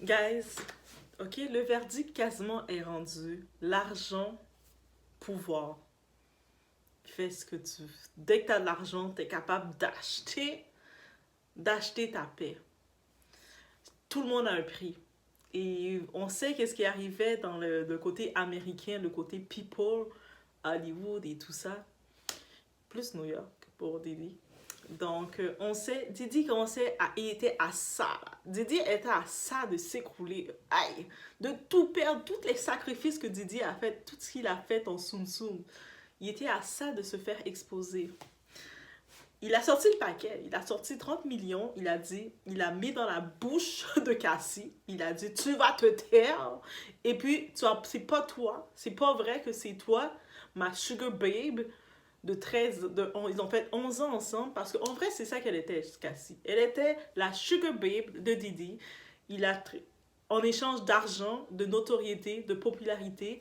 Guys, ok, le verdict quasiment est rendu. L'argent, pouvoir. Fais ce que tu veux. Dès que tu as de l'argent, tu es capable d'acheter ta paix. Tout le monde a un prix. Et on sait qu'est-ce qui arrivait dans le côté américain, le côté people, Hollywood et tout ça. Plus New York pour Didi. Donc, on sait, Didi commençait à, il était à ça. Didi était à ça de s'écrouler. Aïe! De tout perdre, tous les sacrifices que Didi a fait, tout ce qu'il a fait en Soum Soum. Il était à ça de se faire exposer. Il a sorti le paquet, il a sorti 30 millions, il a dit, il a mis dans la bouche de Cassie, il a dit tu vas te taire, et puis c'est pas toi, c'est pas vrai que c'est toi, ma sugar babe de 13, ils ont fait 11 ans ensemble, parce qu'en vrai c'est ça qu'elle était, Cassie. Elle était la sugar babe de Didi, il a, en échange d'argent, de notoriété, de popularité,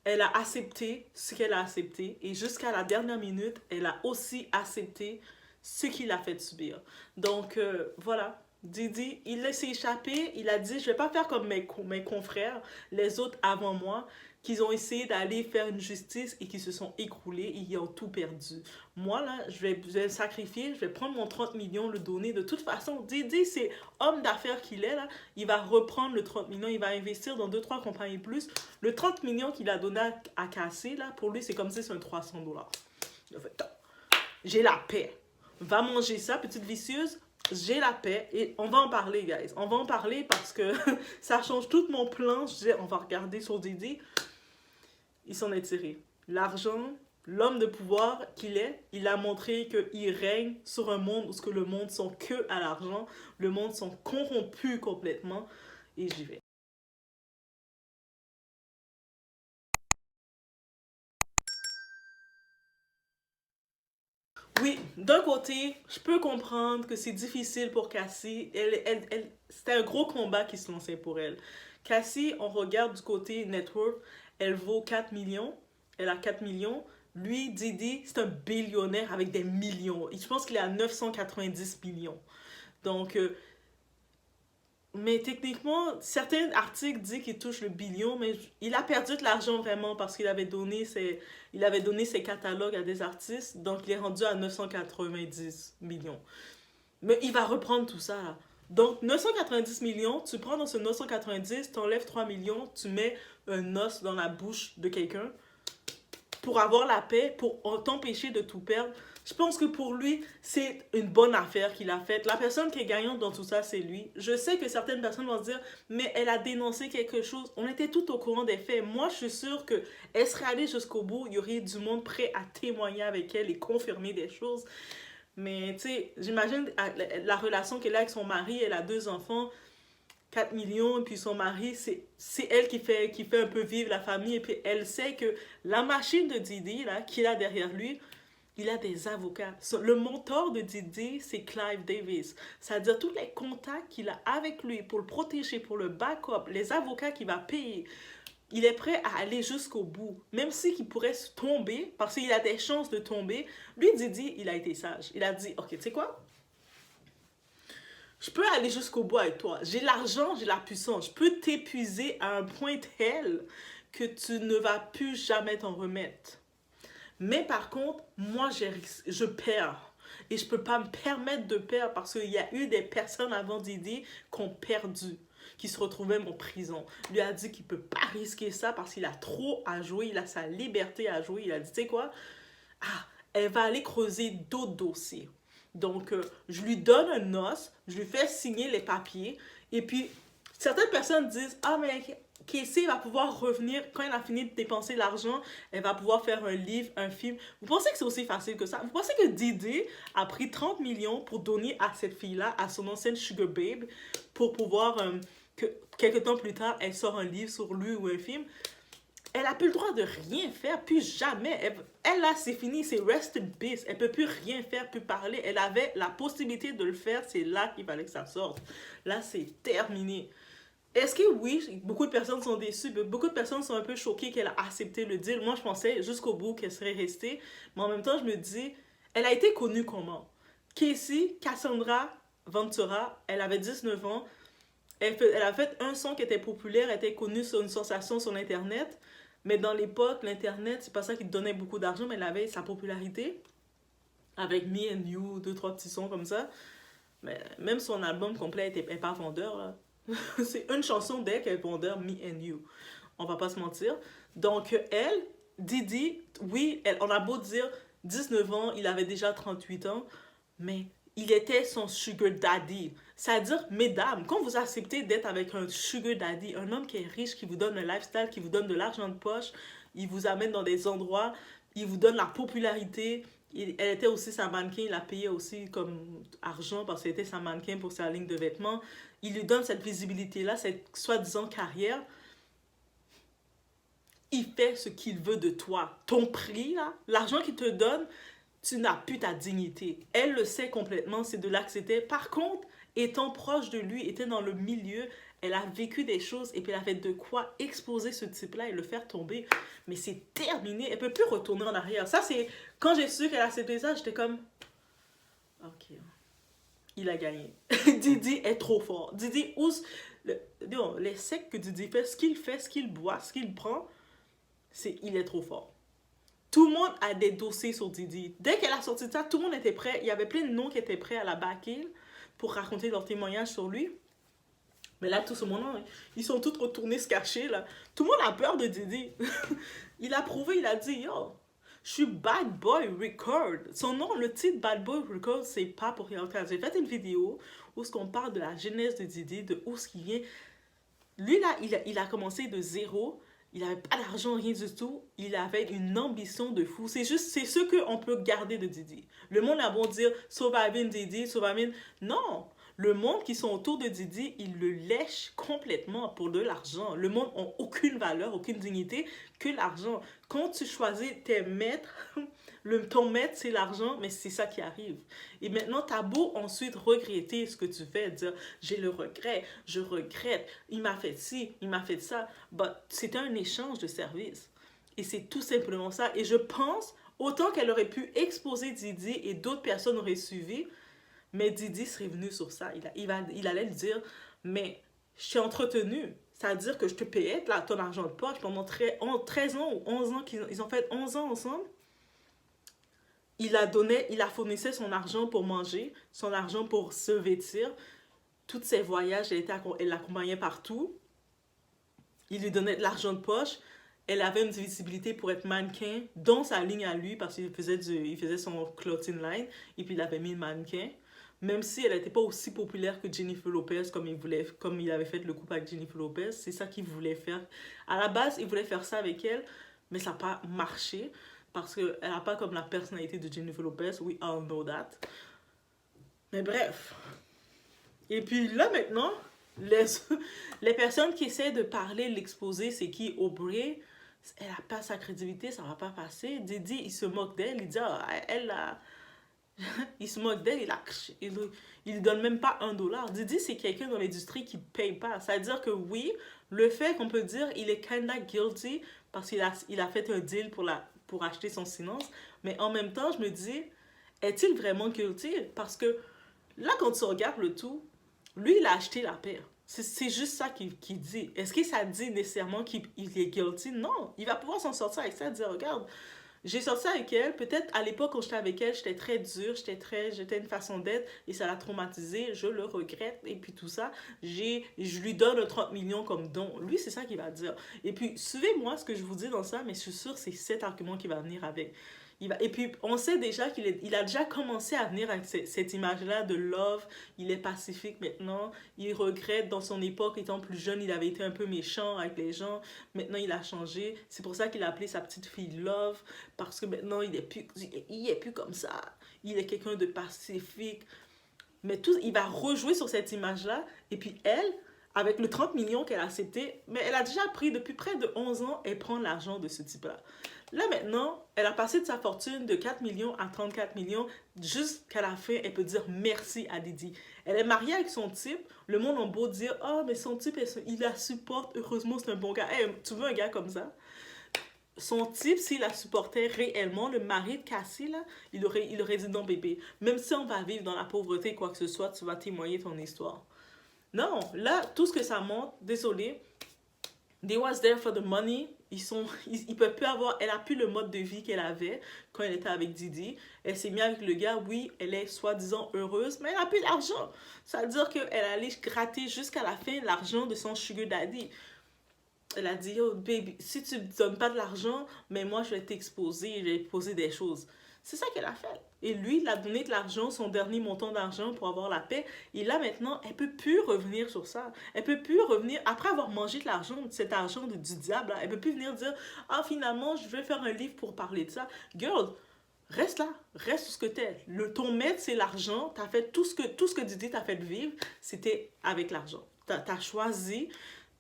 elle a accepté ce qu'elle a accepté et jusqu'à la dernière minute, elle a aussi accepté ce qu'il a fait subir. Donc voilà, Didi, il s'est échappé, il a dit je vais pas faire comme mes confrères, les autres avant moi, qu'ils ont essayé d'aller faire une justice et qui se sont écroulés et ils ont tout perdu. Moi là, je vais me sacrifier, je vais prendre mon 30 millions, le donner. De toute façon, Didi, c'est homme d'affaires qu'il est là, il va reprendre le 30 millions, il va investir dans deux trois compagnies plus. Le 30 millions qu'il a donné à Cassie, là, pour lui, c'est comme si c'est un 300 $. Il a fait, j'ai la paix. Va manger ça, petite vicieuse. J'ai la paix. Et on va en parler, guys. On va en parler parce que ça change tout mon plan. Je disais, on va regarder sur Didi. Il s'en est tiré. L'argent, l'homme de pouvoir qu'il est, il a montré qu'il règne sur un monde où ce que le monde sont que à l'argent. Le monde sont corrompus complètement. Et j'y vais. Oui, d'un côté, je peux comprendre que c'est difficile pour Cassie. C'était un gros combat qui se lançait pour elle. Cassie, on regarde du côté network, elle vaut 4 millions. Elle a 4 millions. Lui, Didi, c'est un billionnaire avec des millions. Je pense qu'il est à 990 millions. Donc, mais techniquement, certains articles disent qu'il touche le billion, mais il a perdu de l'argent vraiment parce il avait donné ses catalogues à des artistes, donc il est rendu à 990 millions. Mais il va reprendre tout ça là. Donc 990 millions, tu prends dans ce 990, tu enlèves 3 millions, tu mets un os dans la bouche de quelqu'un, pour avoir la paix, pour t'empêcher de tout perdre. Je pense que pour lui, c'est une bonne affaire qu'il a faite. La personne qui est gagnante dans tout ça, c'est lui. Je sais que certaines personnes vont se dire, mais elle a dénoncé quelque chose. On était tout au courant des faits. Moi, je suis sûre qu'elle serait allée jusqu'au bout. Il y aurait du monde prêt à témoigner avec elle et confirmer des choses. Mais tu sais, j'imagine la relation qu'elle a avec son mari. Elle a deux enfants. 4 millions, et puis son mari, c'est elle qui fait un peu vivre la famille, et puis elle sait que la machine de Didi, là, qu'il a derrière lui, il a des avocats. Le mentor de Didi, c'est Clive Davis. C'est-à-dire tous les contacts qu'il a avec lui pour le protéger, pour le backup, les avocats qu'il va payer. Il est prêt à aller jusqu'au bout, même s'il pourrait se tomber, parce qu'il a des chances de tomber. Lui, Didi, il a été sage. Il a dit, ok, tu sais quoi? Je peux aller jusqu'au bout avec toi. J'ai l'argent, j'ai la puissance. Je peux t'épuiser à un point tel que tu ne vas plus jamais t'en remettre. Mais par contre, moi, je perds. Et je ne peux pas me permettre de perdre parce qu'il y a eu des personnes avant Didi qui ont perdu, qui se retrouvaient en prison. Lui a dit qu'il ne peut pas risquer ça parce qu'il a trop à jouer, il a sa liberté à jouer. Il a dit, tu sais quoi? Ah, elle va aller creuser d'autres dossiers. Donc, je lui donne un os, je lui fais signer les papiers, et puis certaines personnes disent, ah, mais Casey va pouvoir revenir, quand elle a fini de dépenser l'argent, elle va pouvoir faire un livre, un film. Vous pensez que c'est aussi facile que ça? Vous pensez que Didi a pris 30 millions pour donner à cette fille-là, à son ancienne Sugar Babe, pour pouvoir, que quelques temps plus tard, elle sort un livre sur lui ou un film? Elle n'a plus le droit de rien faire, plus jamais. Elle là, c'est fini, c'est rest in peace. Elle peut plus rien faire, plus parler. Elle avait la possibilité de le faire, c'est là qu'il fallait que ça sorte. Là, c'est terminé. Est-ce que oui, beaucoup de personnes sont déçues, beaucoup de personnes sont un peu choquées qu'elle a accepté le deal. Moi, je pensais jusqu'au bout qu'elle serait restée, mais en même temps, je me dis, elle a été connue comment? Casey, Cassandra Ventura, elle avait 19 ans, Elle a fait un son qui était populaire, elle était connue sur une sensation sur Internet. Mais dans l'époque, l'Internet, c'est pas ça qui te donnait beaucoup d'argent, mais elle avait sa popularité. Avec Me and You, deux, trois petits sons comme ça. Mais même son album complet est pas vendeur, là. C'est une chanson d'elle qui est vendeur, Me and You. On va pas se mentir. Donc, elle, Didi, oui, on a beau dire 19 ans, il avait déjà 38 ans, mais il était son sugar daddy. C'est-à-dire, mesdames, quand vous acceptez d'être avec un sugar daddy, un homme qui est riche, qui vous donne un lifestyle, qui vous donne de l'argent de poche, il vous amène dans des endroits, il vous donne la popularité. Elle était aussi sa mannequin, il la payait aussi comme argent parce qu'elle était sa mannequin pour sa ligne de vêtements. Il lui donne cette visibilité-là, cette soi-disant carrière. Il fait ce qu'il veut de toi. Ton prix, là, l'argent qu'il te donne, tu n'as plus ta dignité. Elle le sait complètement, c'est de l'accepter. Par contre, étant proche de lui, étant dans le milieu, elle a vécu des choses et puis elle avait de quoi exposer ce type-là et le faire tomber. Mais c'est terminé, elle peut plus retourner en arrière. Ça, c'est... Quand j'ai su qu'elle a accepté ça, j'étais comme... Ok, il a gagné. Didi est trop fort. Didi, les secs que Didi fait, ce qu'il boit, ce qu'il prend, il est trop fort. Tout le monde a des dossiers sur Didi. Dès qu'elle a sorti ça, tout le monde était prêt. Il y avait plein de noms qui étaient prêts à la backer pour raconter leur témoignage sur lui. Mais là, tout ce monde-là, ils sont tous retournés se cacher, là. Tout le monde a peur de Didi. Il a prouvé, il a dit, yo, je suis Bad Boy Record. Son nom, le titre Bad Boy Record, c'est pas pour rien. J'ai fait une vidéo où on parle de la genèse de Didi, de où ce qu'il vient. Lui, là, il a commencé de zéro. Il n'avait pas d'argent, rien du tout. Il avait une ambition de fou. C'est ce qu'on peut garder de Didi. Le monde a beau dire, Surviving Didi, Surviving... Non! Le monde qui sont autour de Didi, ils le lèchent complètement pour de l'argent. Le monde n'a aucune valeur, aucune dignité que l'argent. Quand tu choisis tes maîtres, ton maître, c'est l'argent, mais c'est ça qui arrive. Et maintenant, t'as beau ensuite regretter ce que tu fais, dire j'ai le regret, je regrette, il m'a fait ci, il m'a fait ça. C'était un échange de services. Et c'est tout simplement ça. Et je pense, autant qu'elle aurait pu exposer Didi et d'autres personnes auraient suivi, mais Didi serait venu sur ça. Il allait lui dire, mais je suis entretenu. C'est-à-dire que je te payais ton argent de poche pendant 13 ans ou 11 ans, ils ont fait 11 ans ensemble. Il a fournissé son argent pour manger, son argent pour se vêtir. Tous ses voyages, elle l'accompagnait partout. Il lui donnait de l'argent de poche. Elle avait une visibilité pour être mannequin dans sa ligne à lui parce qu'il faisait son clothing line et puis il avait mis le mannequin. Même si elle n'était pas aussi populaire que Jennifer Lopez comme il avait fait le couple avec Jennifer Lopez, c'est ça qu'il voulait faire. À la base, il voulait faire ça avec elle, mais ça n'a pas marché parce qu'elle n'a pas comme la personnalité de Jennifer Lopez. We all know that. Mais bref. Et puis là maintenant, les personnes qui essaient de parler, l'exposer, c'est qui? Aubrey, elle n'a pas sa crédibilité, ça ne va pas passer. Didi, il se moque d'elle, il dit, elle a... il se moque d'elle, il donne même pas $1. Didi, c'est quelqu'un dans l'industrie qui paye pas. C'est-à-dire que oui, le fait qu'on peut dire il est kinda guilty parce qu'il a fait un deal pour acheter son silence, mais en même temps, je me dis, est-il vraiment guilty? Parce que là, quand tu regardes le tout, lui, il a acheté la paire. C'est juste ça qu'il dit. Est-ce que ça dit nécessairement qu'il est guilty? Non. Il va pouvoir s'en sortir avec ça et dire, regarde, j'ai sorti avec elle, peut-être à l'époque quand j'étais avec elle, j'étais très dure, j'étais une façon d'être et ça l'a traumatisé, je le regrette et puis tout ça, je lui donne 30 millions comme don. Lui, c'est ça qu'il va dire. Et puis, suivez-moi ce que je vous dis dans ça, mais je suis sûre que c'est cet argument qui va venir avec. Et puis, on sait déjà qu'il a déjà commencé à venir avec cette image-là de love. Il est pacifique maintenant. Il regrette dans son époque, étant plus jeune, il avait été un peu méchant avec les gens. Maintenant, il a changé. C'est pour ça qu'il a appelé sa petite fille Love. Parce que maintenant, il est plus comme ça. Il est quelqu'un de pacifique. Mais il va rejouer sur cette image-là. Et puis, elle, avec le 30 millions qu'elle a accepté, mais elle a déjà pris depuis près de 11 ans, elle prend l'argent de ce type-là. Là, maintenant, elle a passé de sa fortune de 4 millions à 34 millions. Jusqu'à la fin, elle peut dire merci à Didi. Elle est mariée avec son type. Le monde a beau dire, oh, mais son type, il la supporte. Heureusement, c'est un bon gars. Hey, tu veux un gars comme ça? Son type, s'il la supportait réellement, le mari de Cassie, là, il aurait dit non, bébé. Même si on va vivre dans la pauvreté, quoi que ce soit, tu vas témoigner ton histoire. Non, là, tout ce que ça montre, désolé, they was there for the money. Ils peuvent plus avoir, elle a plus le mode de vie qu'elle avait quand elle était avec Didi. Elle s'est mise avec le gars, oui, elle est soi-disant heureuse, mais elle a plus d'argent. Ça veut dire qu'elle allait gratter jusqu'à la fin l'argent de son sugar daddy. Elle a dit, oh baby, si tu me donnes pas de l'argent, mais moi je vais t'exposer, je vais poser des choses. C'est ça qu'elle a fait. Et lui, il a donné de l'argent, son dernier montant d'argent pour avoir la paix. Et là, maintenant, elle peut plus revenir sur ça. Elle peut plus revenir, après avoir mangé de l'argent, cet argent du diable, là, elle peut plus venir dire, ah, finalement, je vais faire un livre pour parler de ça. Girl, reste là, reste ce que t'es. Ton maître, c'est l'argent. T'as fait tout ce que Didi t'a fait vivre, c'était avec l'argent. T'as choisi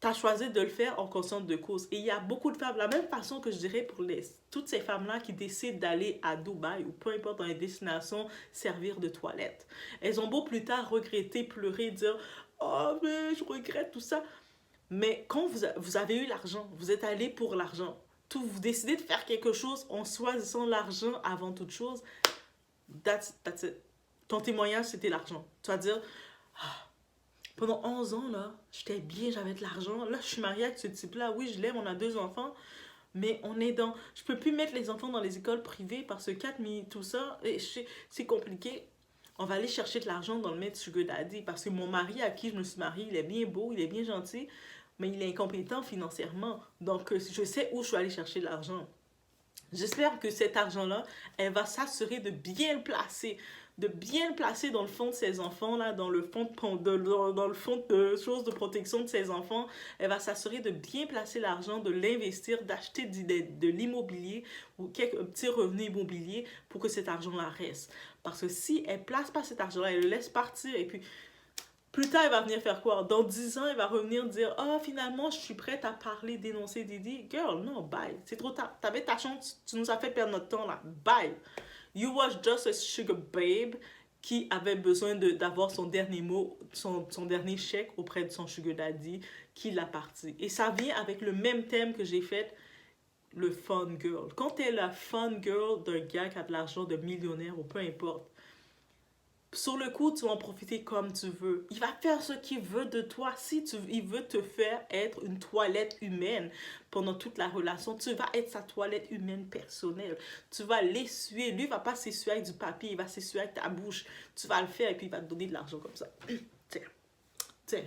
de le faire en conscience de cause. Et il y a beaucoup de femmes, de la même façon que je dirais pour toutes ces femmes-là qui décident d'aller à Dubaï ou peu importe dans les destinations servir de toilette. Elles ont beau plus tard regretter, pleurer, dire « Oh, mais je regrette tout ça. » Mais quand vous avez eu l'argent, vous êtes allé pour l'argent, vous décidez de faire quelque chose en choisissant l'argent avant toute chose, that's it. Ton témoignage, c'était l'argent. Tu vas dire ah, pendant 11 ans, là, j'étais bien, j'avais de l'argent. Là, je suis mariée avec ce type-là. Oui, je l'aime, on a 2 enfants. Mais on est dans... Je peux plus mettre les enfants dans les écoles privées parce que 4 000, tout ça, c'est compliqué. On va aller chercher de l'argent dans le maître sugar daddy parce que mon mari à qui je me suis mariée, il est bien beau, il est bien gentil, mais il est incompétent financièrement. Donc, je sais où je suis allée chercher de l'argent. J'espère que cet argent-là, elle va s'assurer de bien le placer dans le fond de ses enfants, là, dans le fond dans le fond de choses de protection de ses enfants. Elle va s'assurer de bien placer l'argent, de l'investir, d'acheter de l'immobilier ou quelques petits revenus immobiliers pour que cet argent-là reste. Parce que si elle place pas cet argent-là, elle le laisse partir et puis plus tard, elle va venir faire quoi? Dans 10 ans, elle va revenir dire « Oh, finalement, je suis prête à parler, dénoncer Didi. » Girl, non, bye. C'est trop tard. T'avais ta chance, tu nous as fait perdre notre temps, là. Bye. You was just a sugar babe qui avait besoin d'avoir son dernier mot, son dernier chèque auprès de son sugar daddy, qui l'a parti. Et ça vient avec le même thème que j'ai fait, le fun girl. Quand t'es la fun girl d'un gars qui a de l'argent, de millionnaire ou peu importe, sur le coup, tu vas en profiter comme tu veux. Il va faire ce qu'il veut de toi. Si il veut te faire être une toilette humaine pendant toute la relation, tu vas être sa toilette humaine personnelle. Tu vas l'essuyer. Lui, il ne va pas s'essuyer avec du papier, il va s'essuyer avec ta bouche. Tu vas le faire et puis il va te donner de l'argent comme ça. Tiens, tiens.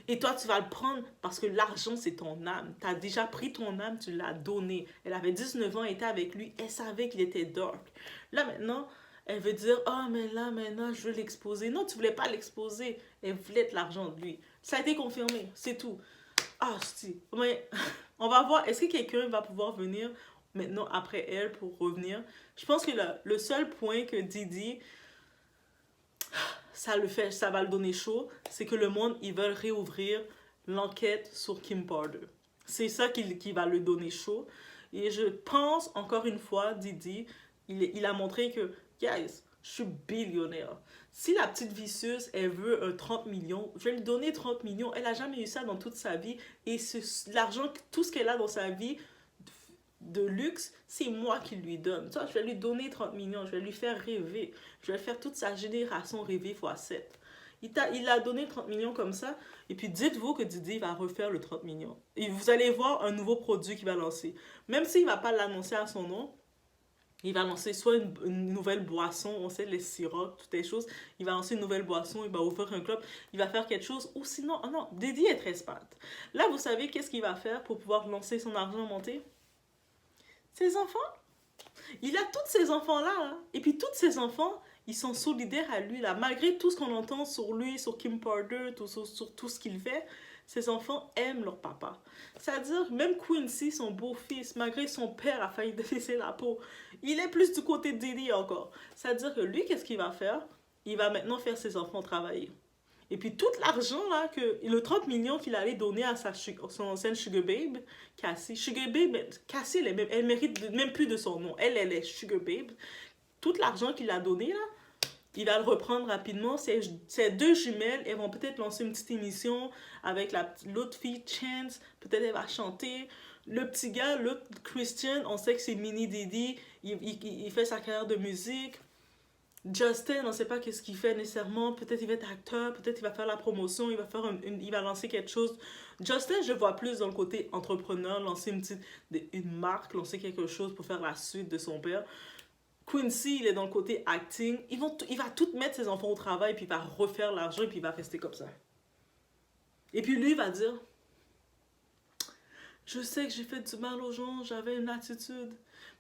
Et toi, tu vas le prendre parce que l'argent, c'est ton âme. Tu as déjà pris ton âme, tu l'as donné. Elle avait 19 ans, elle était avec lui, elle savait qu'il était dark. Là, maintenant... Elle veut dire, oh, mais là, maintenant, je veux l'exposer. Non, tu voulais pas l'exposer. Elle voulait de l'argent de lui. Ça a été confirmé, c'est tout. Ah, si. Mais on va voir, est-ce que quelqu'un va pouvoir venir maintenant après elle pour revenir? Je pense que le seul point que Didi, ça va le donner chaud, c'est que le monde, ils veulent réouvrir l'enquête sur Kim Porter. C'est ça qui va le donner chaud. Et je pense, encore une fois, Didi, il a montré que guys, je suis billionnaire. Si la petite vicieuse, elle veut 30 millions, je vais lui donner 30 millions. Elle n'a jamais eu ça dans toute sa vie. Et l'argent, tout ce qu'elle a dans sa vie de luxe, c'est moi qui lui donne. Ça, je vais lui donner 30 millions. Je vais lui faire rêver. Je vais faire toute sa génération rêver x7. Il a donné 30 millions comme ça. Et puis dites-vous que Didi va refaire le 30 millions. Et vous allez voir un nouveau produit qu'il va lancer. Même s'il ne va pas l'annoncer à son nom, il va lancer soit une nouvelle boisson, on sait les sirops, toutes les choses. Il va lancer une nouvelle boisson, il va ouvrir un club, il va faire quelque chose. Ou sinon, oh non, Didi est très smart. Là, vous savez qu'est-ce qu'il va faire pour pouvoir lancer son argent monté? Ses enfants. Il a tous ces enfants-là. Hein? Et puis tous ces enfants, ils sont solidaires à lui. Là. Malgré tout ce qu'on entend sur lui, sur Kim Porter, sur tout ce qu'il fait, ses enfants aiment leur papa. C'est-à-dire, même Quincy, son beau-fils, malgré son père a failli délaisser la peau, il est plus du côté de Didi encore. C'est-à-dire que lui, qu'est-ce qu'il va faire? Il va maintenant faire ses enfants travailler. Et puis tout l'argent, là, le 30 millions qu'il allait donner à son ancienne Sugar Babe, Cassie. Sugar Babe, Cassie, elle mérite même plus de son nom. Elle est Sugar Babe. Tout l'argent qu'il a donné, là, il va le reprendre rapidement. Ces 2 jumelles, elles vont peut-être lancer une petite émission avec l'autre fille, Chance. Peut-être elle va chanter. Le petit gars, l'autre Christian, on sait que c'est Mini Didi. Il fait sa carrière de musique. Justin, on ne sait pas qu'est-ce qu'il fait nécessairement. Peut-être il va être acteur, peut-être il va faire la promotion, il va faire il va lancer quelque chose. Justin, je vois plus dans le côté entrepreneur, lancer une marque, lancer quelque chose pour faire la suite de son père. Quincy, il est dans le côté acting. Il va tout mettre ses enfants au travail, puis il va refaire l'argent, puis il va rester comme ça. Et puis lui, il va dire, je sais que j'ai fait du mal aux gens, j'avais une attitude.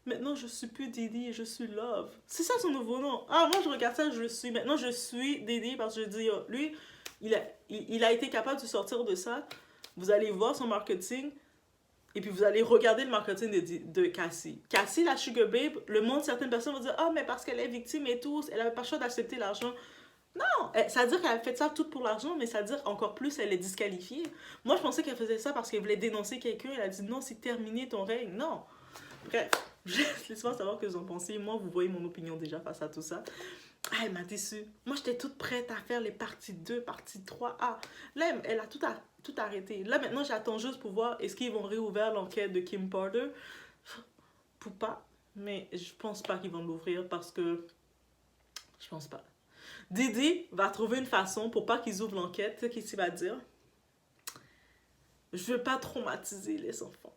Maintenant, je suis plus Didi et je suis Love. C'est ça son nouveau nom. Ah, moi, je regarde ça, je suis. Maintenant, je suis Didi parce que je dis, oh, lui, il a été capable de sortir de ça. Vous allez voir son marketing et puis vous allez regarder le marketing de Cassie. Cassie, la Sugar Babe, le monde, certaines personnes vont dire, ah, mais parce qu'elle est victime et tout, elle n'avait pas le choix d'accepter l'argent. Non, ça veut dire qu'elle a fait ça tout pour l'argent, mais ça veut dire encore plus, elle est disqualifiée. Moi, je pensais qu'elle faisait ça parce qu'elle voulait dénoncer quelqu'un. Elle a dit non, c'est terminé ton règne. Non. Bref, laissez-moi savoir ce que vous en pensez. Moi, vous voyez mon opinion déjà face à tout ça. Ah, elle m'a déçue. Moi, j'étais toute prête à faire les parties 2, partie 3. Ah, là, elle a tout arrêté. Là, maintenant, j'attends juste pour voir est-ce qu'ils vont réouvrir l'enquête de Kim Porter. Pour pas. Mais je pense pas qu'ils vont l'ouvrir parce que je pense pas. Didi va trouver une façon pour pas qu'ils ouvrent l'enquête. Tu sais qu'est-ce qu'il va dire? Je veux pas traumatiser les enfants.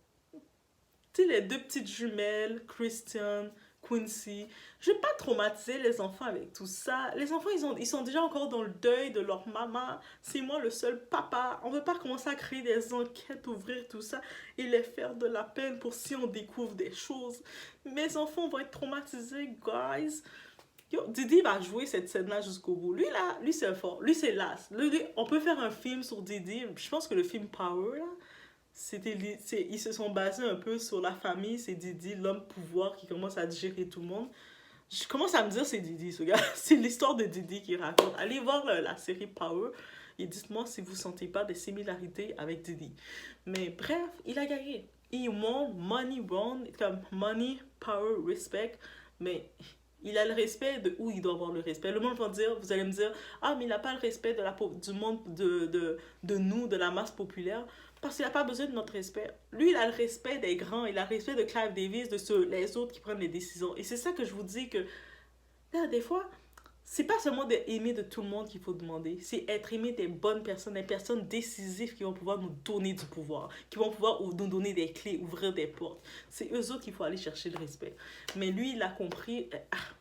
Tu sais, les deux petites jumelles, Christian, Quincy, je veux pas traumatiser les enfants avec tout ça. Les enfants, ils sont déjà encore dans le deuil de leur maman. C'est moi le seul papa. On veut pas commencer à créer des enquêtes, ouvrir tout ça et les faire de la peine pour si on découvre des choses. Mes enfants vont être traumatisés, guys. Yo, Didi va jouer cette scène-là jusqu'au bout. Lui, là, lui, c'est fort. Lui, c'est l'as. Lui, on peut faire un film sur Didi. Je pense que le film Power, là, ils se sont basés un peu sur la famille. C'est Didi, l'homme pouvoir qui commence à gérer tout le monde. Je commence à me dire c'est Didi, ce gars. C'est l'histoire de Didi qui raconte. Allez voir la série Power et dites-moi si vous ne sentez pas des similarités avec Didi. Mais bref, il a gagné. Il monte money won, comme money, power, respect. Mais il a le respect de où il doit avoir le respect. Le monde va dire, vous allez me dire, ah, mais il n'a pas le respect du monde, de nous, de la masse populaire, parce qu'il n'a pas besoin de notre respect. Lui, il a le respect des grands, il a le respect de Clive Davis, de les autres qui prennent les décisions. Et c'est ça que je vous dis que, là, des fois, c'est pas seulement d'être aimé de tout le monde qu'il faut demander, c'est être aimé des bonnes personnes, des personnes décisives qui vont pouvoir nous donner du pouvoir, qui vont pouvoir nous donner des clés, ouvrir des portes. C'est eux autres qu'il faut aller chercher le respect. Mais lui, il a compris.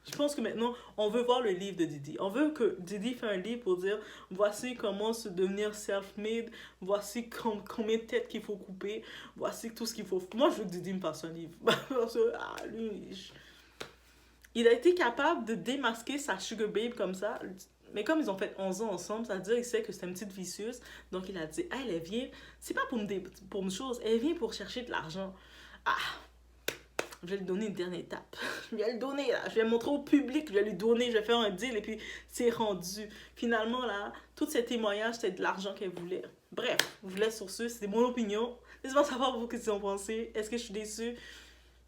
Je pense que maintenant, on veut voir le livre de Didi. On veut que Didi fasse un livre pour dire voici comment se devenir self-made, voici combien de têtes qu'il faut couper, voici tout ce qu'il faut. Moi, je veux que Didi me fasse un livre. Parce que, lui, il a été capable de démasquer sa sugar babe comme ça. Mais comme ils ont fait 11 ans ensemble, ça veut dire qu'il sait que c'est une petite vicieuse. Donc il a dit, ah, elle vient, c'est pas pour une chose, elle vient pour chercher de l'argent. Ah, je vais lui donner une dernière étape. Je vais le donner, là. Je vais le montrer au public, je vais lui donner, je vais faire un deal et puis c'est rendu. Finalement, là, tous ces témoignages, c'était de l'argent qu'elle voulait. Bref, je vous laisse sur ce, c'était mon opinion. Laissez-moi savoir vous, qu'est-ce que vous en pensez. Est-ce que je suis déçue?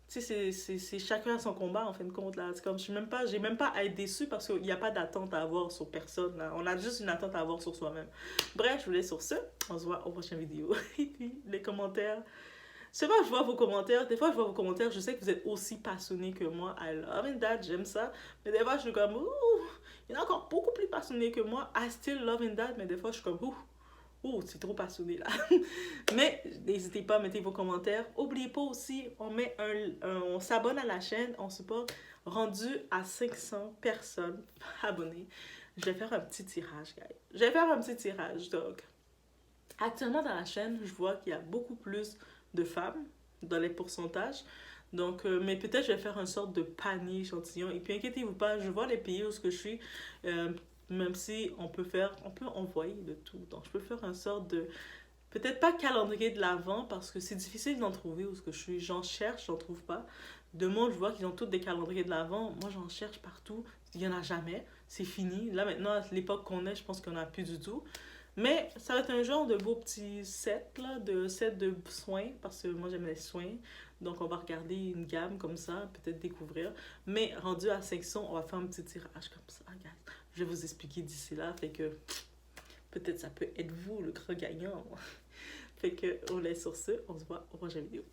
Tu sais, c'est chacun à son combat en fin de compte là. C'est comme j'ai même pas à être déçue parce qu'il n'y a pas d'attente à avoir sur personne là. On a juste une attente à avoir sur soi-même. Bref, je vous laisse sur ce. On se voit aux prochaines vidéos. Et puis les commentaires. C'est vrai, je vois vos commentaires. Des fois, je vois vos commentaires. Je sais que vous êtes aussi passionnés que moi. I love that, j'aime ça. Mais des fois, je suis comme, ouh, il y en a encore beaucoup plus passionnés que moi. I still love that. Mais des fois, je suis comme, ouh. Oh, c'est trop passionné là. Mais n'hésitez pas à mettre vos commentaires. N'oubliez pas aussi, on s'abonne à la chaîne, on supporte. Rendu à 500 personnes abonnées, je vais faire un petit tirage, guys. Je vais faire un petit tirage. Donc, actuellement dans la chaîne, je vois qu'il y a beaucoup plus de femmes dans les pourcentages. Donc, mais peut-être je vais faire une sorte de panier échantillon. Et puis, inquiétez-vous pas, je vois les pays où je suis. Même si on peut envoyer de tout. Donc, je peux faire une sorte de, peut-être pas calendrier de l'avant, parce que c'est difficile d'en trouver où ce que je suis. J'en cherche, j'en trouve pas. De monde, je vois qu'ils ont tous des calendriers de l'avant. Moi, j'en cherche partout. Il y en a jamais. C'est fini. Là, maintenant, à l'époque qu'on est, je pense qu'il n'y en a plus du tout. Mais ça va être un genre de beau petit set, là, set de soins, parce que moi, j'aime les soins. Donc, on va regarder une gamme comme ça, peut-être découvrir. Mais rendu à 500, on va faire un petit tirage comme ça, regarde. Je vais vous expliquer d'ici là, fait que peut-être ça peut être vous le grand gagnant. Fait que on laisse sur ce, on se voit au prochain vidéo.